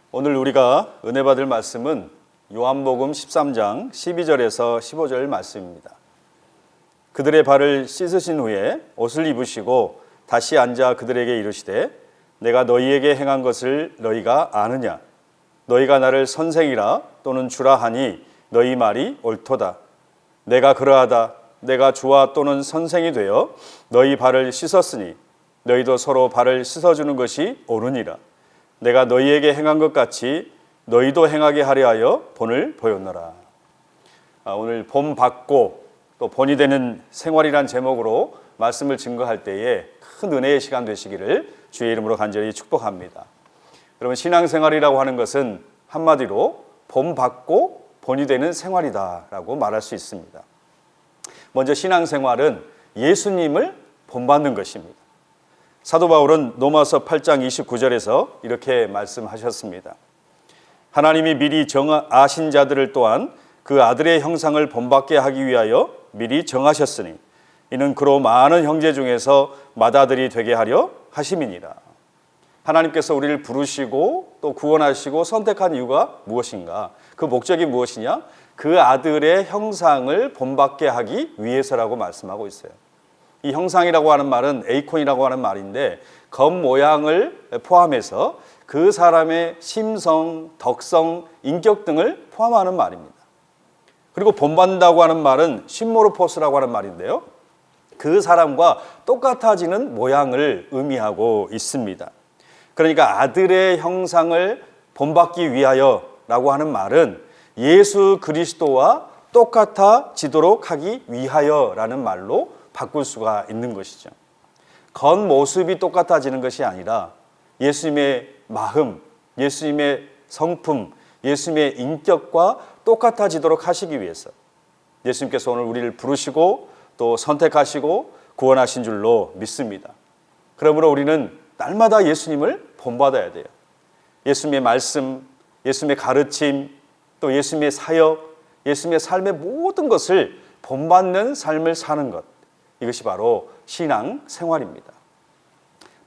오늘 우리가 은혜 받을 말씀은 요한복음 13장 12절에서 15절 말씀입니다. 그들의 발을 씻으신 후에 옷을 입으시고 다시 앉아 그들에게 이르시되 내가 너희에게 행한 것을 너희가 아느냐? 너희가 나를 선생이라 또는 주라 하니 너희 말이 옳도다. 내가 그러하다. 내가 주와 또는 선생이 되어 너희 발을 씻었으니 너희도 서로 발을 씻어주는 것이 옳으니라. 내가 너희에게 행한 것 같이 너희도 행하게 하려 하여 본을 보였노라. 오늘 본 받고 또 본이 되는 생활이란 제목으로 말씀을 증거할 때에 큰 은혜의 시간 되시기를 주의 이름으로 간절히 축복합니다. 여러분, 신앙생활이라고 하는 것은 한마디로 본 받고 본이 되는 생활이다라고 말할 수 있습니다. 먼저 신앙생활은 예수님을 본받는 것입니다. 사도 바울은 로마서 8장 29절에서 이렇게 말씀하셨습니다. 하나님이 미리 아신 자들을 또한 그 아들의 형상을 본받게 하기 위하여 미리 정하셨으니 이는 그로 많은 형제 중에서 맏아들이 되게 하려 하심이니라. 하나님께서 우리를 부르시고 또 구원하시고 선택한 이유가 무엇인가? 그 목적이 무엇이냐? 그 아들의 형상을 본받게 하기 위해서라고 말씀하고 있어요. 이 형상이라고 하는 말은 에이콘이라고 하는 말인데 겉모양을 포함해서 그 사람의 심성, 덕성, 인격 등을 포함하는 말입니다. 그리고 본받는다고 하는 말은 심모르포스라고 하는 말인데요. 그 사람과 똑같아지는 모양을 의미하고 있습니다. 그러니까 아들의 형상을 본받기 위하여라고 하는 말은 예수 그리스도와 똑같아지도록 하기 위하여라는 말로 바꿀 수가 있는 것이죠. 겉모습이 똑같아지는 것이 아니라 예수님의 마음, 예수님의 성품, 예수님의 인격과 똑같아지도록 하시기 위해서 예수님께서 오늘 우리를 부르시고 또 선택하시고 구원하신 줄로 믿습니다. 그러므로 우리는 날마다 예수님을 본받아야 돼요. 예수님의 말씀, 예수님의 가르침, 또 예수님의 사역, 예수님의 삶의 모든 것을 본받는 삶을 사는 것, 이것이 바로 신앙 생활입니다.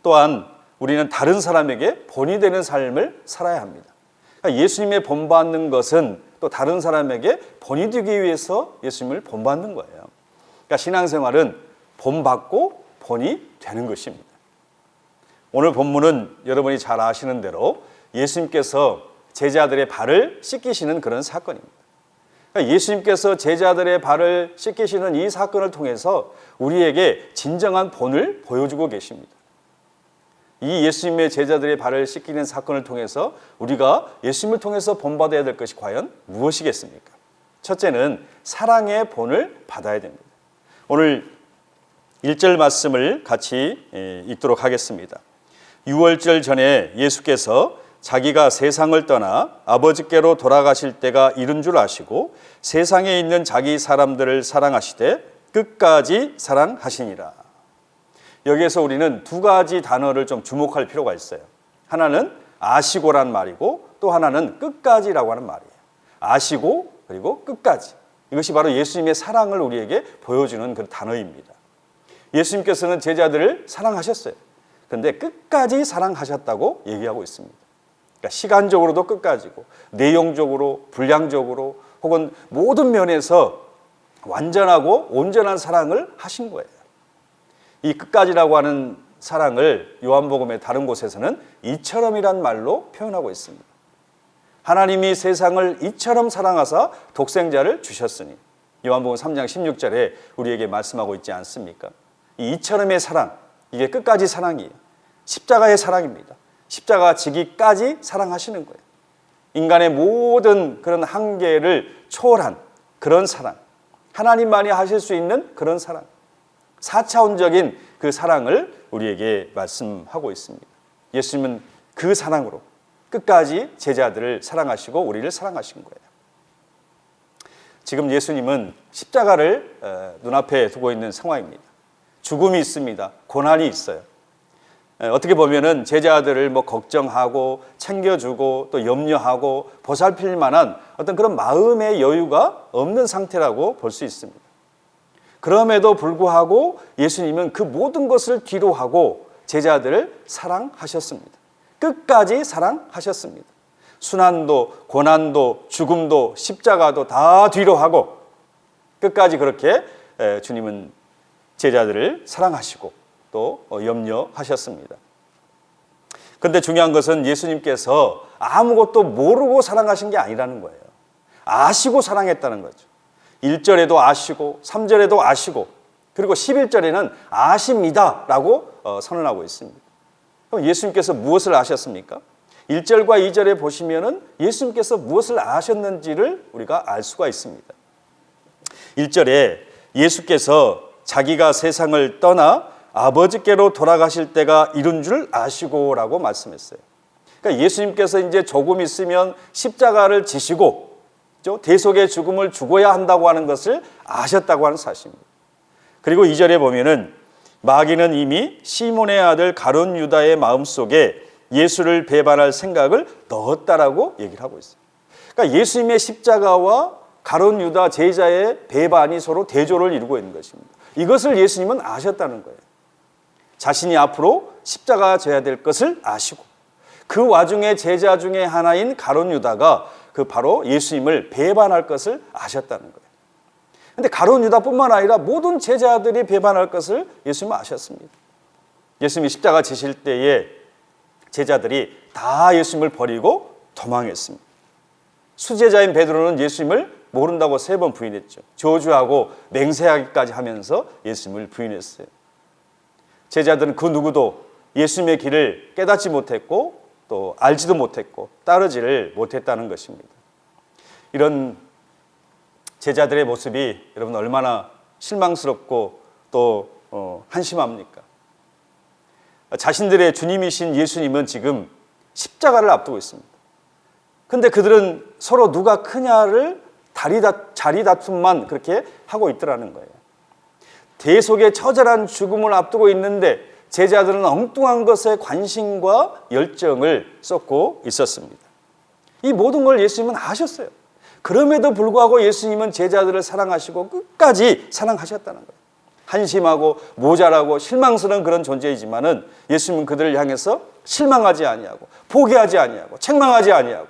또한 우리는 다른 사람에게 본이 되는 삶을 살아야 합니다. 그러니까 예수님의 본받는 것은 또 다른 사람에게 본이 되기 위해서 예수님을 본받는 거예요. 그러니까 신앙생활은 본받고 본이 되는 것입니다. 오늘 본문은 여러분이 잘 아시는 대로 예수님께서 제자들의 발을 씻기시는 그런 사건입니다. 그러니까 예수님께서 제자들의 발을 씻기시는 이 사건을 통해서 우리에게 진정한 본을 보여주고 계십니다. 이 예수님의 제자들의 발을 씻기는 사건을 통해서 우리가 예수님을 통해서 본받아야 될 것이 과연 무엇이겠습니까? 첫째는 사랑의 본을 받아야 됩니다. 오늘 1절 말씀을 같이 읽도록 하겠습니다. 유월절 전에 예수께서 자기가 세상을 떠나 아버지께로 돌아가실 때가 이른 줄 아시고 세상에 있는 자기 사람들을 사랑하시되 끝까지 사랑하시니라. 여기에서 우리는 두 가지 단어를 좀 주목할 필요가 있어요. 하나는 아시고란 말이고 또 하나는 끝까지라고 하는 말이에요. 아시고 그리고 끝까지. 이것이 바로 예수님의 사랑을 우리에게 보여주는 그 단어입니다. 예수님께서는 제자들을 사랑하셨어요. 그런데 끝까지 사랑하셨다고 얘기하고 있습니다. 그러니까 시간적으로도 끝까지고 내용적으로, 분량적으로 혹은 모든 면에서 완전하고 온전한 사랑을 하신 거예요. 이 끝까지라고 하는 사랑을 요한복음의 다른 곳에서는 이처럼이란 말로 표현하고 있습니다. 하나님이 세상을 이처럼 사랑하사 독생자를 주셨으니 요한복음 3장 16절에 우리에게 말씀하고 있지 않습니까? 이 이처럼의 사랑, 이게 끝까지 사랑이에요. 십자가의 사랑입니다. 십자가 지기까지 사랑하시는 거예요. 인간의 모든 그런 한계를 초월한 그런 사랑, 하나님만이 하실 수 있는 그런 사랑, 4차원적인 그 사랑을 우리에게 말씀하고 있습니다. 예수님은 그 사랑으로 끝까지 제자들을 사랑하시고 우리를 사랑하신 거예요. 지금 예수님은 십자가를 눈앞에 두고 있는 상황입니다. 죽음이 있습니다. 고난이 있어요. 어떻게 보면은 제자들을 걱정하고 챙겨주고 또 염려하고 보살필 만한 어떤 그런 마음의 여유가 없는 상태라고 볼 수 있습니다. 그럼에도 불구하고 예수님은 그 모든 것을 뒤로하고 제자들을 사랑하셨습니다. 끝까지 사랑하셨습니다. 순환도, 고난도, 죽음도, 십자가도 다 뒤로 하고 끝까지 그렇게 주님은 제자들을 사랑하시고 또 염려하셨습니다. 그런데 중요한 것은 예수님께서 아무것도 모르고 사랑하신 게 아니라는 거예요. 아시고 사랑했다는 거죠. 1절에도 아시고 3절에도 아시고 그리고 11절에는 아십니다라고 선언하고 있습니다. 그럼 예수님께서 무엇을 아셨습니까? 1절과 2절에 보시면은 예수님께서 무엇을 아셨는지를 우리가 알 수가 있습니다. 1절에 예수께서 자기가 세상을 떠나 아버지께로 돌아가실 때가 이른 줄 아시고라고 말씀했어요. 그러니까 예수님께서 이제 조금 있으면 십자가를 지시고 대속의 죽음을 죽어야 한다고 하는 것을 아셨다고 하는 사실입니다. 그리고 2절에 보면은 마귀는 이미 시몬의 아들 가룟 유다의 마음속에 예수를 배반할 생각을 넣었다라고 얘기를 하고 있어요. 그러니까 예수님의 십자가와 가룟 유다 제자의 배반이 서로 대조를 이루고 있는 것입니다. 이것을 예수님은 아셨다는 거예요. 자신이 앞으로 십자가 져야 될 것을 아시고 그 와중에 제자 중에 하나인 가룟 유다가 그 바로 예수님을 배반할 것을 아셨다는 거예요. 그런데 가룟 유다뿐만 아니라 모든 제자들이 배반할 것을 예수님은 아셨습니다. 예수님이 십자가 지실 때에 제자들이 다 예수님을 버리고 도망했습니다. 수제자인 베드로는 예수님을 모른다고 3번 부인했죠. 저주하고 맹세하기까지 하면서 예수님을 부인했어요. 제자들은 그 누구도 예수님의 길을 깨닫지 못했고 또 알지도 못했고 따르지를 못했다는 것입니다. 이런 제자들의 모습이 여러분 얼마나 실망스럽고 또 한심합니까? 자신들의 주님이신 예수님은 지금 십자가를 앞두고 있습니다. 그런데 그들은 서로 누가 크냐를 자리 다툼만 그렇게 하고 있더라는 거예요. 대속의 처절한 죽음을 앞두고 있는데 제자들은 엉뚱한 것에 관심과 열정을 쏟고 있었습니다. 이 모든 걸 예수님은 아셨어요. 그럼에도 불구하고 예수님은 제자들을 사랑하시고 끝까지 사랑하셨다는 거예요. 한심하고 모자라고 실망스러운 그런 존재이지만은 예수님은 그들을 향해서 실망하지 아니하고 포기하지 아니하고 책망하지 아니하고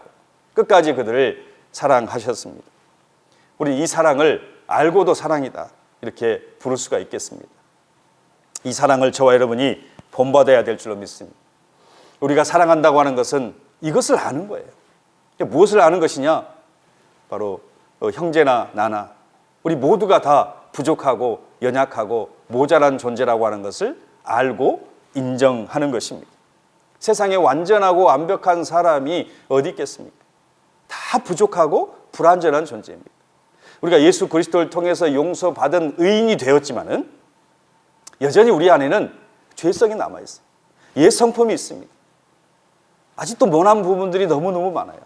끝까지 그들을 사랑하셨습니다. 우리 이 사랑을 알고도 사랑이다 이렇게 부를 수가 있겠습니다. 이 사랑을 저와 여러분이 본받아야 될 줄로 믿습니다. 우리가 사랑한다고 하는 것은 이것을 아는 거예요. 무엇을 아는 것이냐? 바로 형제나 나나 우리 모두가 다 부족하고 연약하고 모자란 존재라고 하는 것을 알고 인정하는 것입니다. 세상에 완전하고 완벽한 사람이 어디 있겠습니까? 다 부족하고 불완전한 존재입니다. 우리가 예수 그리스도를 통해서 용서받은 의인이 되었지만은 여전히 우리 안에는 죄성이 남아있어요. 옛 성품이 있습니다. 아직도 모난 부분들이 너무너무 많아요.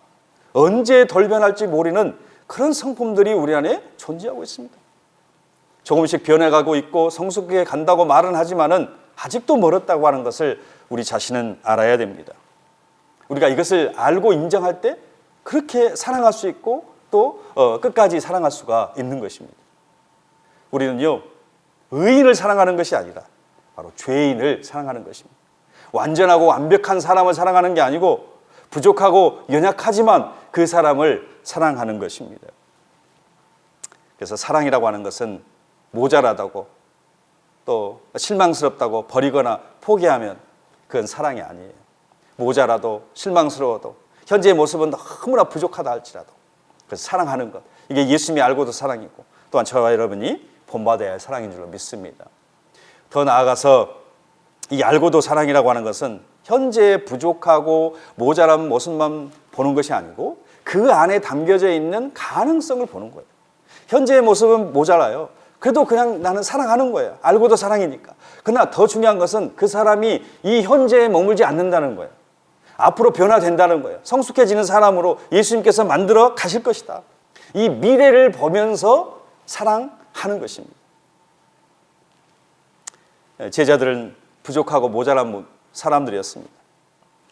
언제 돌변할지 모르는 그런 성품들이 우리 안에 존재하고 있습니다. 조금씩 변해가고 있고 성숙해 간다고 말은 하지만은 아직도 멀었다고 하는 것을 우리 자신은 알아야 됩니다. 우리가 이것을 알고 인정할 때 그렇게 사랑할 수 있고 또 끝까지 사랑할 수가 있는 것입니다. 우리는요 의인을 사랑하는 것이 아니라 바로 죄인을 사랑하는 것입니다. 완전하고 완벽한 사람을 사랑하는 게 아니고 부족하고 연약하지만 그 사람을 사랑하는 것입니다. 그래서 사랑이라고 하는 것은 모자라다고 또 실망스럽다고 버리거나 포기하면 그건 사랑이 아니에요. 모자라도 실망스러워도 현재의 모습은 너무나 부족하다 할지라도 그래서 사랑하는 것, 이게 예수님이 알고도 사랑이고 또한 저와 여러분이 본받아야 할 사랑인 줄로 믿습니다. 더 나아가서 이 알고도 사랑이라고 하는 것은 현재의 부족하고 모자란 모습만 보는 것이 아니고 그 안에 담겨져 있는 가능성을 보는 거예요. 현재의 모습은 모자라요. 그래도 그냥 나는 사랑하는 거예요. 알고도 사랑이니까. 그러나 더 중요한 것은 그 사람이 이 현재에 머물지 않는다는 거예요. 앞으로 변화된다는 거예요. 성숙해지는 사람으로 예수님께서 만들어 가실 것이다. 이 미래를 보면서 사랑하는 것입니다. 제자들은 부족하고 모자란 사람들이었습니다.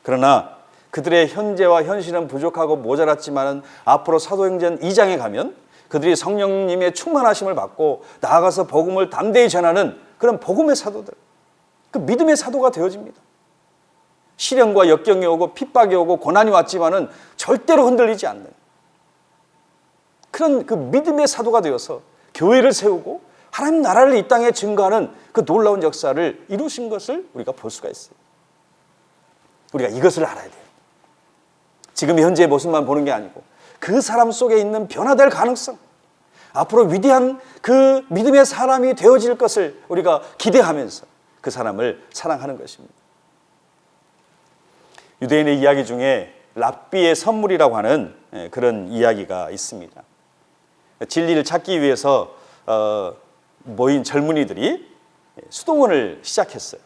그러나 그들의 현재와 현실은 부족하고 모자랐지만 앞으로 사도행전 2장에 가면 그들이 성령님의 충만하심을 받고 나아가서 복음을 담대히 전하는 그런 복음의 사도들, 그 믿음의 사도가 되어집니다. 시련과 역경이 오고 핍박이 오고 고난이 왔지만은 절대로 흔들리지 않는 그런 그 믿음의 사도가 되어서 교회를 세우고 하나님 나라를 이 땅에 증거하는 그 놀라운 역사를 이루신 것을 우리가 볼 수가 있어요. 우리가 이것을 알아야 돼요. 지금 현재의 모습만 보는 게 아니고 그 사람 속에 있는 변화될 가능성, 앞으로 위대한 그 믿음의 사람이 되어질 것을 우리가 기대하면서 그 사람을 사랑하는 것입니다. 유대인의 이야기 중에 랍비의 선물이라고 하는 그런 이야기가 있습니다. 진리를 찾기 위해서 모인 젊은이들이 수동원을 시작했어요.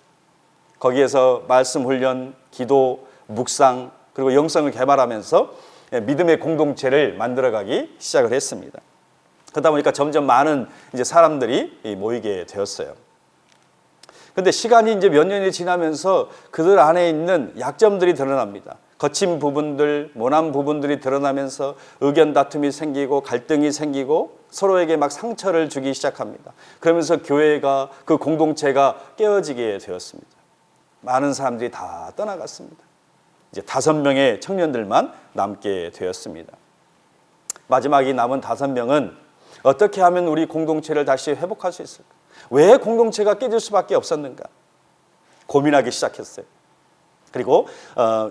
거기에서 말씀 훈련, 기도, 묵상, 그리고 영성을 개발하면서 믿음의 공동체를 만들어가기 시작을 했습니다. 그러다 보니까 점점 많은 이제 사람들이 모이게 되었어요. 근데 시간이 이제 몇 년이 지나면서 그들 안에 있는 약점들이 드러납니다. 거친 부분들, 모난 부분들이 드러나면서 의견 다툼이 생기고 갈등이 생기고 서로에게 막 상처를 주기 시작합니다. 그러면서 교회가, 그 공동체가 깨어지게 되었습니다. 많은 사람들이 다 떠나갔습니다. 이제 5명의 청년들만 남게 되었습니다. 마지막에 남은 5명은 어떻게 하면 우리 공동체를 다시 회복할 수 있을까? 왜 공동체가 깨질 수밖에 없었는가? 고민하기 시작했어요. 그리고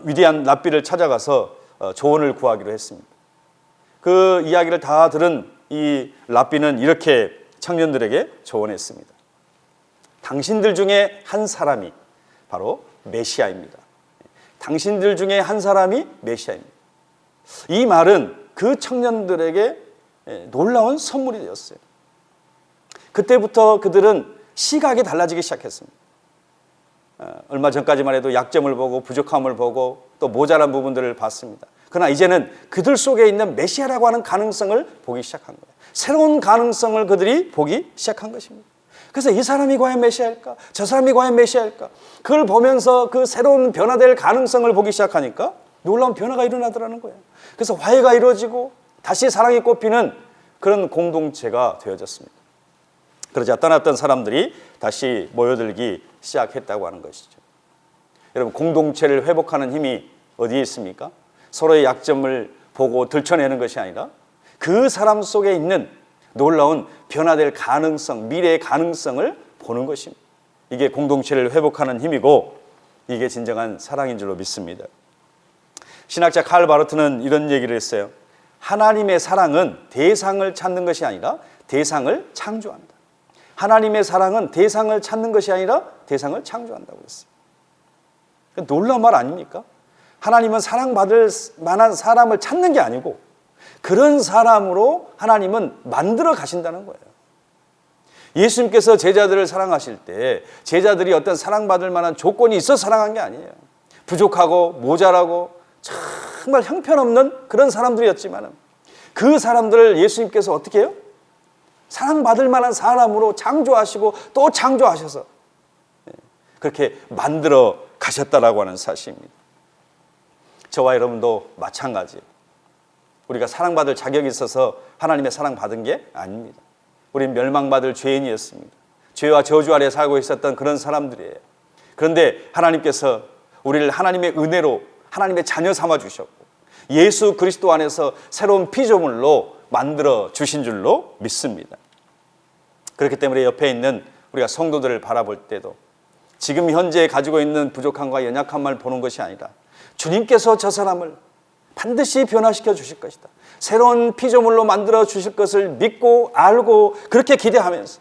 위대한 랍비를 찾아가서 조언을 구하기로 했습니다. 그 이야기를 다 들은 이 랍비는 이렇게 청년들에게 조언했습니다. 당신들 중에 한 사람이 바로 메시아입니다. 당신들 중에 한 사람이 메시아입니다. 이 말은 그 청년들에게 놀라운 선물이 되었어요. 그때부터 그들은 시각이 달라지기 시작했습니다. 얼마 전까지만 해도 약점을 보고 부족함을 보고 또 모자란 부분들을 봤습니다. 그러나 이제는 그들 속에 있는 메시아라고 하는 가능성을 보기 시작한 거예요. 새로운 가능성을 그들이 보기 시작한 것입니다. 그래서 이 사람이 과연 메시아일까? 저 사람이 과연 메시아일까? 그걸 보면서 그 새로운 변화될 가능성을 보기 시작하니까 놀라운 변화가 일어나더라는 거예요. 그래서 화해가 이루어지고 다시 사랑이 꽃피는 그런 공동체가 되어졌습니다. 그러자 떠났던 사람들이 다시 모여들기 시작했다고 하는 것이죠. 여러분, 공동체를 회복하는 힘이 어디에 있습니까? 서로의 약점을 보고 들춰내는 것이 아니라 그 사람 속에 있는 놀라운 변화될 가능성, 미래의 가능성을 보는 것입니다. 이게 공동체를 회복하는 힘이고 이게 진정한 사랑인 줄로 믿습니다. 신학자 칼 바르트는 이런 얘기를 했어요. 하나님의 사랑은 대상을 찾는 것이 아니라 대상을 창조한다. 하나님의 사랑은 대상을 찾는 것이 아니라 대상을 창조한다고 했어요. 놀라운 말 아닙니까? 하나님은 사랑받을 만한 사람을 찾는 게 아니고 그런 사람으로 하나님은 만들어 가신다는 거예요. 예수님께서 제자들을 사랑하실 때 제자들이 어떤 사랑받을 만한 조건이 있어서 사랑한 게 아니에요. 부족하고 모자라고 정말 형편없는 그런 사람들이었지만 그 사람들을 예수님께서 어떻게 해요? 사랑받을 만한 사람으로 창조하시고 또 창조하셔서 그렇게 만들어 가셨다라고 하는 사실입니다. 저와 여러분도 마찬가지예요. 우리가 사랑받을 자격이 있어서 하나님의 사랑받은 게 아닙니다. 우린 멸망받을 죄인이었습니다. 죄와 저주 아래 살고 있었던 그런 사람들이에요. 그런데 하나님께서 우리를 하나님의 은혜로 하나님의 자녀 삼아 주셨고 예수 그리스도 안에서 새로운 피조물로 만들어 주신 줄로 믿습니다. 그렇기 때문에 옆에 있는 우리가 성도들을 바라볼 때도 지금 현재 가지고 있는 부족함과 연약함을 보는 것이 아니라 주님께서 저 사람을 반드시 변화시켜 주실 것이다. 새로운 피조물로 만들어 주실 것을 믿고 알고 그렇게 기대하면서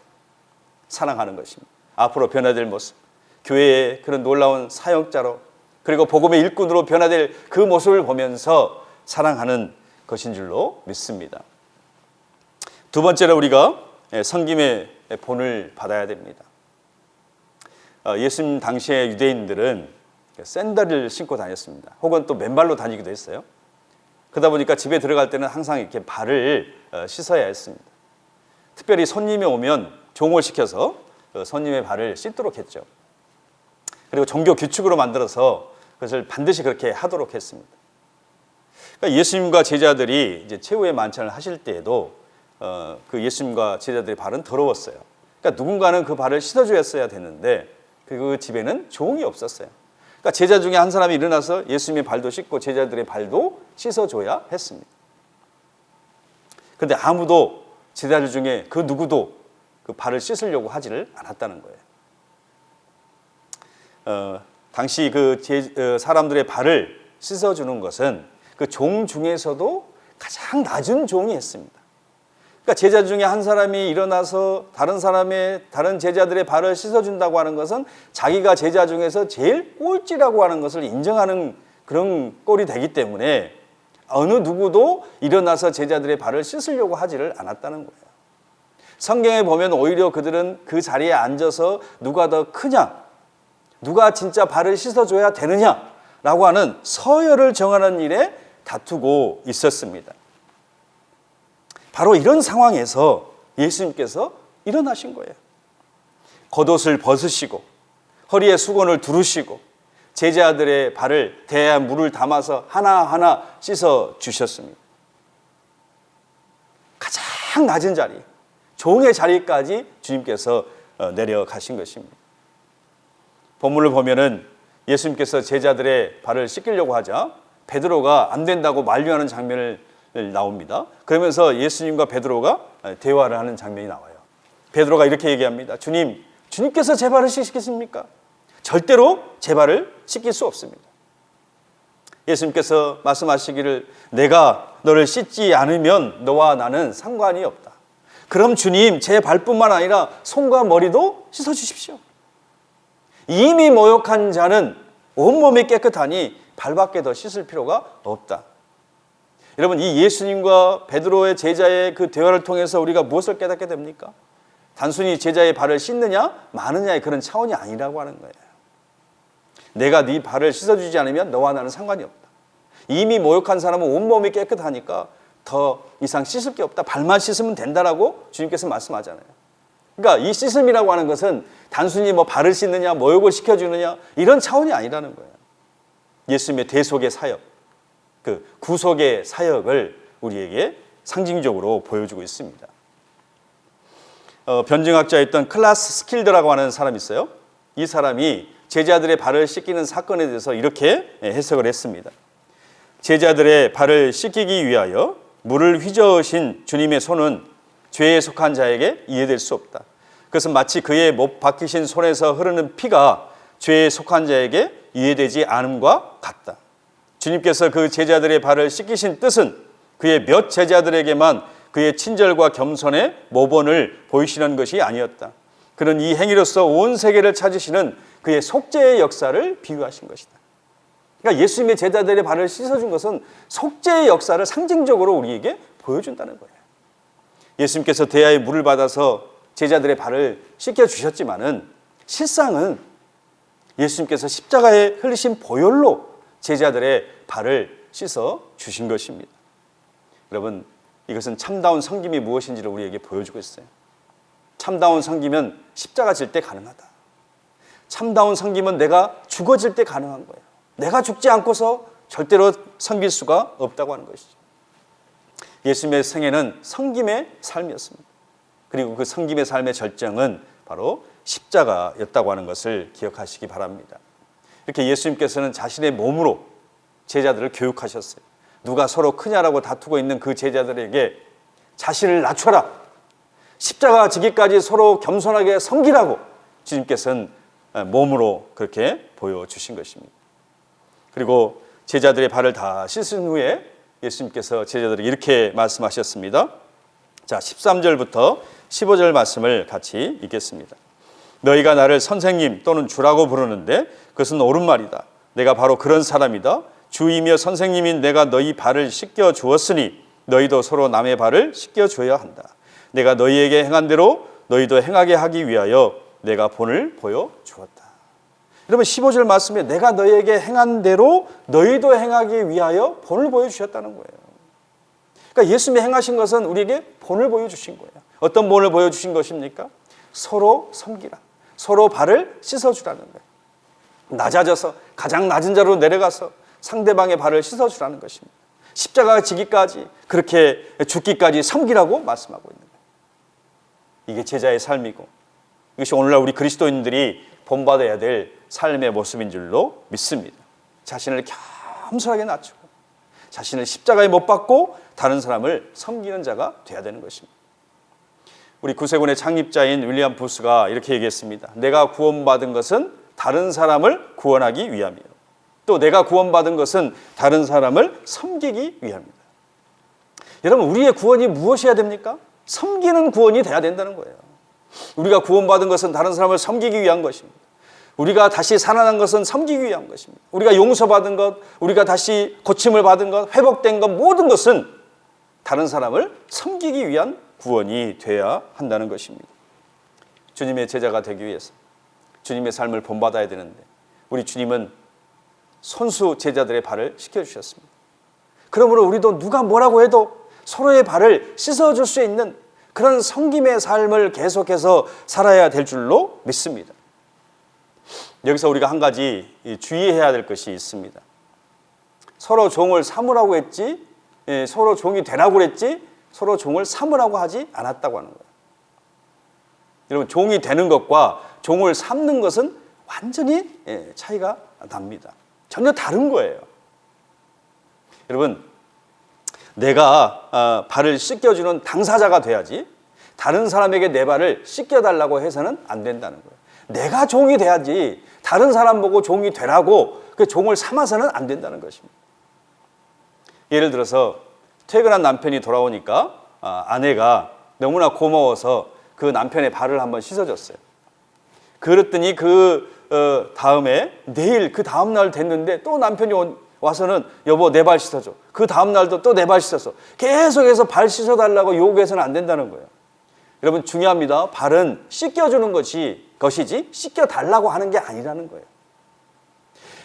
사랑하는 것입니다. 앞으로 변화될 모습, 교회의 그런 놀라운 사역자로 그리고 복음의 일꾼으로 변화될 그 모습을 보면서 사랑하는 것인 줄로 믿습니다. 두 번째로 우리가 섬김의 본을 받아야 됩니다. 예수님 당시의 유대인들은 샌들을 신고 다녔습니다. 혹은 또 맨발로 다니기도 했어요. 그러다 보니까 집에 들어갈 때는 항상 이렇게 발을 씻어야 했습니다. 특별히 손님이 오면 종을 시켜서 손님의 발을 씻도록 했죠. 그리고 종교 규칙으로 만들어서 그것을 반드시 그렇게 하도록 했습니다. 그러니까 예수님과 제자들이 이제 최후의 만찬을 하실 때에도 그 예수님과 제자들의 발은 더러웠어요. 그러니까 누군가는 그 발을 씻어주었어야 됐는데 그 집에는 종이 없었어요. 그러니까 제자 중에 한 사람이 일어나서 예수님의 발도 씻고 제자들의 발도 씻어줘야 했습니다. 그런데 아무도 제자들 중에 그 누구도 그 발을 씻으려고 하지를 않았다는 거예요. 당시 사람들의 발을 씻어주는 것은 그 종 중에서도 가장 낮은 종이 했습니다. 그러니까 제자 중에 한 사람이 일어나서 다른 제자들의 발을 씻어준다고 하는 것은 자기가 제자 중에서 제일 꼴찌라고 하는 것을 인정하는 그런 꼴이 되기 때문에 어느 누구도 일어나서 제자들의 발을 씻으려고 하지를 않았다는 거예요. 성경에 보면 오히려 그들은 그 자리에 앉아서 누가 더 크냐, 누가 진짜 발을 씻어줘야 되느냐라고 하는 서열을 정하는 일에 다투고 있었습니다. 바로 이런 상황에서 예수님께서 일어나신 거예요. 겉옷을 벗으시고 허리에 수건을 두르시고 제자들의 발을 대야에 물을 담아서 하나하나 씻어 주셨습니다. 가장 낮은 자리, 종의 자리까지 주님께서 내려가신 것입니다. 본문을 보면은 예수님께서 제자들의 발을 씻기려고 하자 베드로가 안 된다고 만류하는 장면을 나옵니다. 그러면서 예수님과 베드로가 대화를 하는 장면이 나와요. 베드로가 이렇게 얘기합니다. 주님께서 제 발을 씻기십니까? 절대로 제 발을 씻길 수 없습니다. 예수님께서 말씀하시기를 내가 너를 씻지 않으면 너와 나는 상관이 없다. 그럼 주님 제 발뿐만 아니라 손과 머리도 씻어주십시오. 이미 모욕한 자는 온몸이 깨끗하니 발밖에 더 씻을 필요가 없다. 여러분, 이 예수님과 베드로의 제자의 그 대화를 통해서 우리가 무엇을 깨닫게 됩니까? 단순히 제자의 발을 씻느냐 마느냐의 그런 차원이 아니라고 하는 거예요. 내가 네 발을 씻어주지 않으면 너와 나는 상관이 없다. 이미 모욕한 사람은 온몸이 깨끗하니까 더 이상 씻을 게 없다. 발만 씻으면 된다라고 주님께서 말씀하잖아요. 그러니까 이 씻음이라고 하는 것은 단순히 발을 씻느냐 모욕을 시켜주느냐 이런 차원이 아니라는 거예요. 예수님의 대속의 사역, 그 구속의 사역을 우리에게 상징적으로 보여주고 있습니다. 변증학자였던 클라스 스킬드라고 하는 사람이 있어요. 이 사람이 제자들의 발을 씻기는 사건에 대해서 이렇게 해석을 했습니다. 제자들의 발을 씻기기 위하여 물을 휘저으신 주님의 손은 죄에 속한 자에게 이해될 수 없다. 그것은 마치 그의 못 박히신 손에서 흐르는 피가 죄에 속한 자에게 이해되지 않음과 같다. 주님께서 그 제자들의 발을 씻기신 뜻은 그의 몇 제자들에게만 그의 친절과 겸손의 모본을 보이시는 것이 아니었다. 그는 이 행위로서 온 세계를 찾으시는 그의 속죄의 역사를 비유하신 것이다. 그러니까 예수님의 제자들의 발을 씻어준 것은 속죄의 역사를 상징적으로 우리에게 보여준다는 거예요. 예수님께서 대야에 물을 받아서 제자들의 발을 씻겨주셨지만은 실상은 예수님께서 십자가에 흘리신 보혈로 제자들의 발을 씻어 주신 것입니다. 여러분, 이것은 참다운 섬김이 무엇인지를 우리에게 보여주고 있어요. 참다운 섬김은 십자가 질 때 가능하다. 참다운 섬김은 내가 죽어질 때 가능한 거예요. 내가 죽지 않고서 절대로 섬길 수가 없다고 하는 것이죠. 예수님의 생애는 섬김의 삶이었습니다. 그리고 그 섬김의 삶의 절정은 바로 십자가였다고 하는 것을 기억하시기 바랍니다. 이렇게 예수님께서는 자신의 몸으로 제자들을 교육하셨어요. 누가 서로 크냐라고 다투고 있는 그 제자들에게 자신을 낮춰라, 십자가 지기까지 서로 겸손하게 섬기라고 주님께서는 몸으로 그렇게 보여주신 것입니다. 그리고 제자들의 발을 다 씻은 후에 예수님께서 제자들에게 이렇게 말씀하셨습니다. 자, 13절부터 15절 말씀을 같이 읽겠습니다. 너희가 나를 선생님 또는 주라고 부르는데 그것은 옳은 말이다. 내가 바로 그런 사람이다. 주이며 선생님인 내가 너희 발을 씻겨 주었으니 너희도 서로 남의 발을 씻겨 줘야 한다. 내가 너희에게 행한 대로 너희도 행하게 하기 위하여 내가 본을 보여 주었다. 여러분, 15절 말씀에 내가 너희에게 행한 대로 너희도 행하기 위하여 본을 보여 주셨다는 거예요. 그러니까 예수님이 행하신 것은 우리에게 본을 보여 주신 거예요. 어떤 본을 보여 주신 것입니까? 서로 섬기라. 서로 발을 씻어 주라는 거예요. 낮아져서 가장 낮은 자로 내려가서 상대방의 발을 씻어 주라는 것입니다. 십자가 지기까지 그렇게 죽기까지 섬기라고 말씀하고 있는 거예요. 이게 제자의 삶이고 이것이 오늘날 우리 그리스도인들이 본받아야 될 삶의 모습인 줄로 믿습니다. 자신을 겸손하게 낮추고 자신을 십자가에 못 박고 다른 사람을 섬기는 자가 돼야 되는 것입니다. 우리 구세군의 창립자인 윌리엄 부스가 이렇게 얘기했습니다. 내가 구원받은 것은 다른 사람을 구원하기 위함이요, 또 내가 구원받은 것은 다른 사람을 섬기기 위함이다. 여러분, 우리의 구원이 무엇이어야 됩니까? 섬기는 구원이 돼야 된다는 거예요. 우리가 구원받은 것은 다른 사람을 섬기기 위한 것입니다. 우리가 다시 살아난 것은 섬기기 위한 것입니다. 우리가 용서받은 것, 우리가 다시 고침을 받은 것, 회복된 것, 모든 것은 다른 사람을 섬기기 위한 구원이 돼야 한다는 것입니다. 주님의 제자가 되기 위해서 주님의 삶을 본받아야 되는데 우리 주님은 손수 제자들의 발을 씻겨주셨습니다. 그러므로 우리도 누가 뭐라고 해도 서로의 발을 씻어줄 수 있는 그런 섬김의 삶을 계속해서 살아야 될 줄로 믿습니다. 여기서 우리가 한 가지 주의해야 될 것이 있습니다. 서로 종을 삼으라고 했지, 서로 종이 되라고 그랬지, 서로 종을 삼으라고 하지 않았다고 하는 거예요. 여러분, 종이 되는 것과 종을 삼는 것은 완전히 차이가 납니다. 전혀 다른 거예요. 여러분, 내가 발을 씻겨주는 당사자가 돼야지 다른 사람에게 내 발을 씻겨달라고 해서는 안 된다는 거예요. 내가 종이 돼야지 다른 사람 보고 종이 되라고 그 종을 삼아서는 안 된다는 것입니다. 예를 들어서 퇴근한 남편이 돌아오니까 아내가 너무나 고마워서 그 남편의 발을 한번 씻어줬어요. 그랬더니 다음에 내일 그 다음 날 됐는데 또 남편이 와서는 여보 내 발 씻어줘. 그 다음 날도 또 내 발 씻었어. 계속해서 발 씻어달라고 요구해서는 안 된다는 거예요. 여러분, 중요합니다. 발은 씻겨주는 것이지 씻겨달라고 하는 게 아니라는 거예요.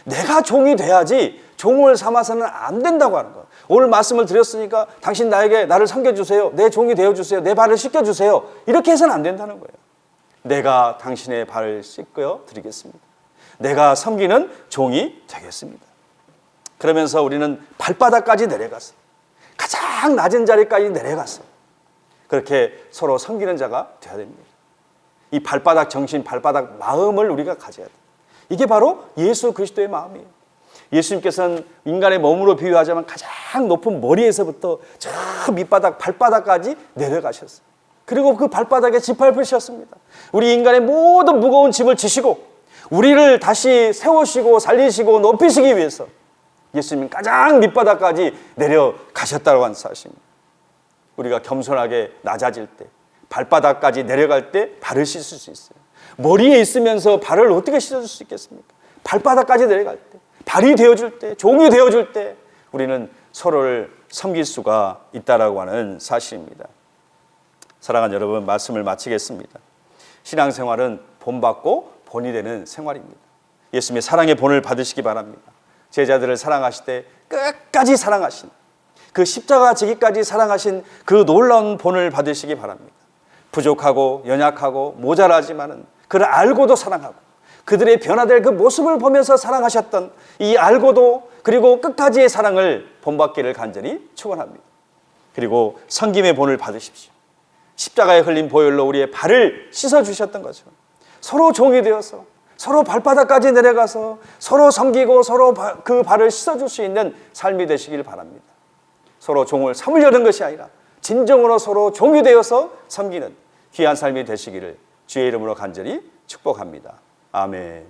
내가 종이 돼야지 종을 삼아서는 안 된다고 하는 거예요. 오늘 말씀을 드렸으니까 당신 나를 섬겨주세요. 내 종이 되어주세요. 내 발을 씻겨주세요. 이렇게 해서는 안 된다는 거예요. 내가 당신의 발을 씻겨 드리겠습니다. 내가 섬기는 종이 되겠습니다. 그러면서 우리는 발바닥까지 내려갔어. 가장 낮은 자리까지 내려갔어. 그렇게 서로 섬기는 자가 되어야 됩니다. 이 발바닥 정신, 발바닥 마음을 우리가 가져야 돼요. 이게 바로 예수 그리스도의 마음이에요. 예수님께서는 인간의 몸으로 비유하자면 가장 높은 머리에서부터 저 밑바닥, 발바닥까지 내려가셨어요. 그리고 그 발바닥에 짓밟으셨습니다. 우리 인간의 모든 무거운 짐을 지시고 우리를 다시 세우시고 살리시고 높이시기 위해서 예수님은 가장 밑바닥까지 내려가셨다고 하는 사실입니다. 우리가 겸손하게 낮아질 때, 발바닥까지 내려갈 때 발을 씻을 수 있어요. 머리에 있으면서 발을 어떻게 씻어줄 수 있겠습니까? 발바닥까지 내려갈 때, 발이 되어줄 때, 종이 되어줄 때 우리는 서로를 섬길 수가 있다라고 하는 사실입니다. 사랑하는 여러분, 말씀을 마치겠습니다. 신앙생활은 본받고 본이 되는 생활입니다. 예수님의 사랑의 본을 받으시기 바랍니다. 제자들을 사랑하실 때 끝까지 사랑하신, 그 십자가 지기까지 사랑하신 그 놀라운 본을 받으시기 바랍니다. 부족하고 연약하고 모자라지만은 그를 알고도 사랑하고 그들의 변화될 그 모습을 보면서 사랑하셨던 이 알고도 그리고 끝까지의 사랑을 본받기를 간절히 축원합니다. 그리고 섬김의 본을 받으십시오. 십자가에 흘린 보혈로 우리의 발을 씻어주셨던 것처럼 서로 종이 되어서 서로 발바닥까지 내려가서 서로 섬기고 서로 그 발을 씻어줄 수 있는 삶이 되시길 바랍니다. 서로 종을 삼으려는 것이 아니라 진정으로 서로 종이 되어서 섬기는 귀한 삶이 되시기를 주의 이름으로 간절히 축복합니다. 아멘.